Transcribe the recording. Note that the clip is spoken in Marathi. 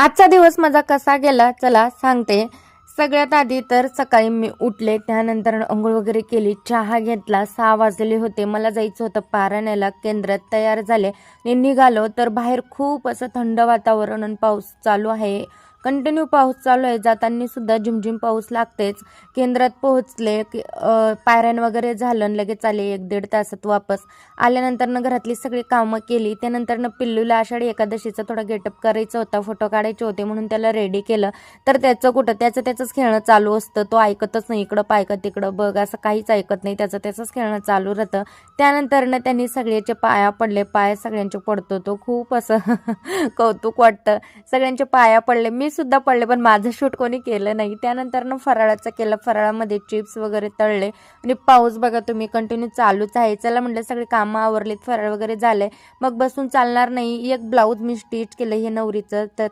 आजचा दिवस माझा कसा गेला चला सांगते. सगळ्यात आधी तर सकाळी मी उठले, त्यानंतर अंघोळ वगैरे केली, चहा घेतला. 6 वाजले होते, मला जायचं होतं पाराण्याला. केंद्रात तयार झाले आणि निघालो तर बाहेर खूप असं थंड वातावरण आणि पाऊस चालू आहे. कंटिन्यू पाऊस चालू आहे. जाताना सुद्धा झिमझिम पाऊस लागतेच. केंद्रात पोहोचले की पारायण वगैरे झालं आणि लगेच आले 1-1.5 तासात वापस. आल्यानंतर घरातली सगळी कामं केली. त्यानंतर पिल्लूला आषाढी एकादशीचा थोडा गेटअप करायचा होता, फोटो काढायचे होते म्हणून त्याला रेडी केलं. तर त्याचं कुठं त्याचंच खेळणं चालू असतं. तो ऐकतच नाही, इकडं पाय का तिकडं बघ असं काहीच ऐकत नाही. त्याचंच खेळणं चालू राहतं. त्यानंतर त्यांनी सगळ्याचे पाया पडले. पाय सगळ्यांचे पडतो तो खूप असं कौतुक वाटतं. सगळ्यांचे पाया पडले, मी सुद्धा पडले, पण माझं शूट कोणी केलं नाही. त्यानंतर फराळाचं केलं. फराळामध्ये चिप्स वगैरे तळले आणि पाऊस बघा तुम्ही कंटिन्यू चालूच आहे. चला म्हटलं सगळे कामं आवरलीत, फराळ वगैरे झाले, मग बसून चालणार नाही. एक ब्लाऊज मी स्टिच केलं हे नवरीचं, तर